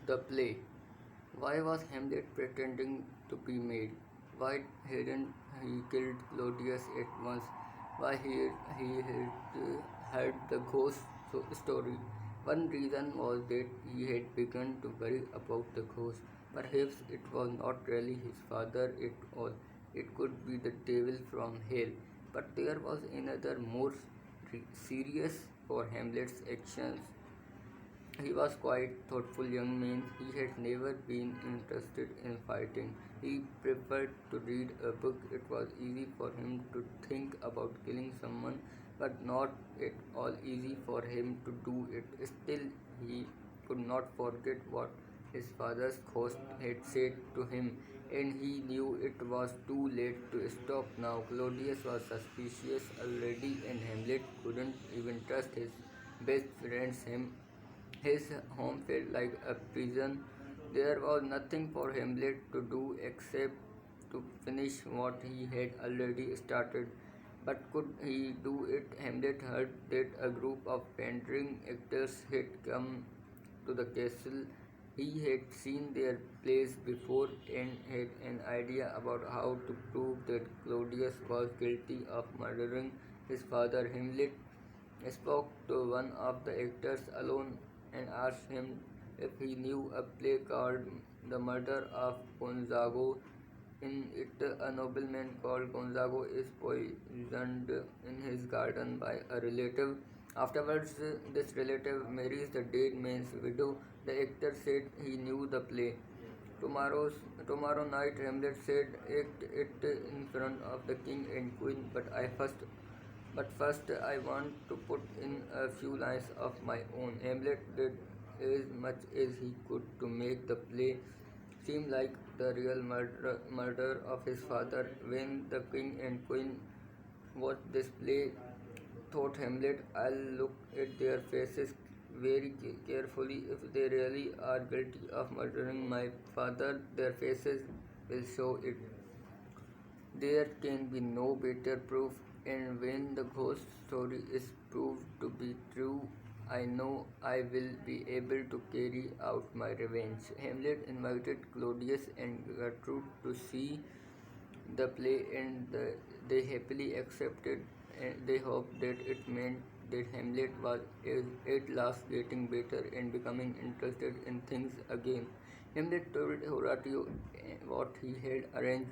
The play. Why was Hamlet pretending to be mad? Why hadn't he killed Claudius at once? Why he had heard the story? One reason was that he had begun to worry about the ghost. Perhaps it was not really his father at all. It could be the devil from hell. But there was another more serious for Hamlet's actions. He was quite thoughtful young man. He had never been interested in fighting. He preferred to read a book. It was easy for him to think about killing someone, but not at all easy for him to do it. Still, he could not forget what his father's ghost had said to him, and he knew it was too late to stop now. Claudius was suspicious already, and Hamlet couldn't even trust his best friends him. His home felt like a prison. There was nothing for Hamlet to do except to finish what he had already started. But could he do it? Hamlet heard that a group of pandering actors had come to the castle. He had seen their plays before and had an idea about how to prove that Claudius was guilty of murdering his father. Hamlet spoke to one of the actors alone and asked him if he knew a play called The Murder of Gonzago. In it, a nobleman called Gonzago is poisoned in his garden by a relative. Afterwards, this relative marries the dead man's widow. The actor said he knew the play. Tomorrow night, Hamlet said, act it in front of the king and queen, but first, I want to put in a few lines of my own. Hamlet did as much as he could to make the play seem like the real murder of his father. When the king and queen watched this play, thought Hamlet, I'll look at their faces very carefully. If they really are guilty of murdering my father, their faces will show it. There can be no better proof, and when the ghost story is proved to be true, I know I will be able to carry out my revenge. Hamlet invited Claudius and Gertrude to see the play, and they happily accepted. And they hoped that it meant that Hamlet was at last getting better and becoming interested in things again. Hamlet told Horatio what he had arranged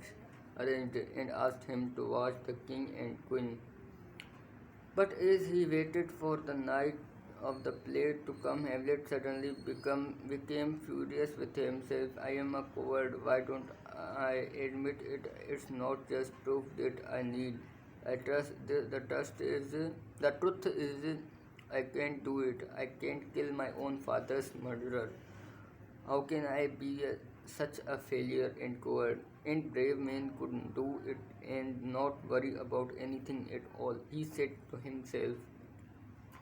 and asked him to watch the king and queen. But as he waited for the night of the play to come, Hamlet suddenly became furious with himself. I am a coward. Why don't I admit it? It's not just proof that I need. I trust the truth is I can't do it. I can't kill my own father's murderer. How can I be such a failure and coward? And brave man couldn't do it and not worry about anything at all. He said to himself,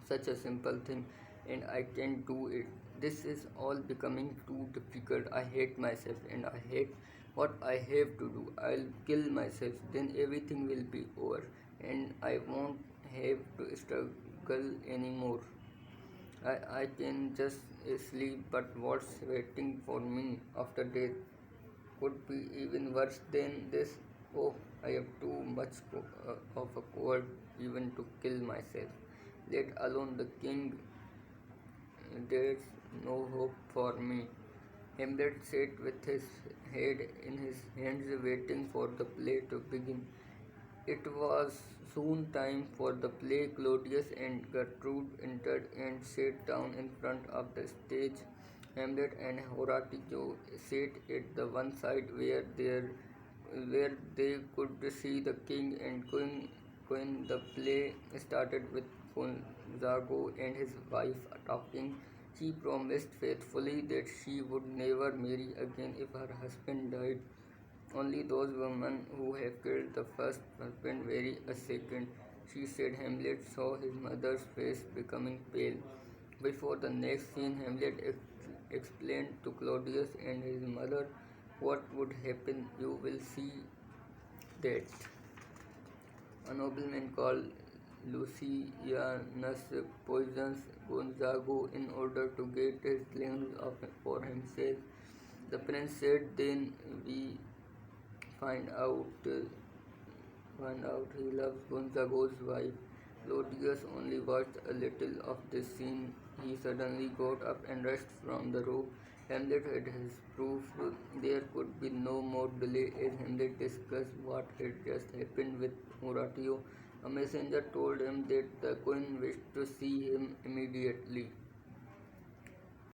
such a simple thing, and I can't do it. This is all becoming too difficult. I hate myself and I hate what I have to do. I'll kill myself, then everything will be over, and I won't have to struggle anymore. I can just sleep, but what's waiting for me after death could be even worse than this. Oh, I am too much of a coward even to kill myself, let alone the king. There's no hope for me. Hamlet sat with his head in his hands, waiting for the play to begin. It was soon time for the play. Claudius and Gertrude entered and sat down in front of the stage. Hamlet and Horatio sat at the one side where they could see the king and queen. When the play started with Gonzago and his wife talking, she promised faithfully that she would never marry again if her husband died. Only those women who have killed the first husband marry a second. She said. Hamlet saw his mother's face becoming pale. Before the next scene, Hamlet explained to Claudius and his mother what would happen. You will see that a nobleman called Lucianus poisons Gonzago in order to get his claims for himself. The prince said, "Then we find out he loves Gonzago's wife." Claudius only watched a little of this scene. He suddenly got up and rushed from the room. Hamlet had his proof. There could be no more delay as Hamlet discussed what had just happened with Horatio. A messenger told him that the queen wished to see him immediately.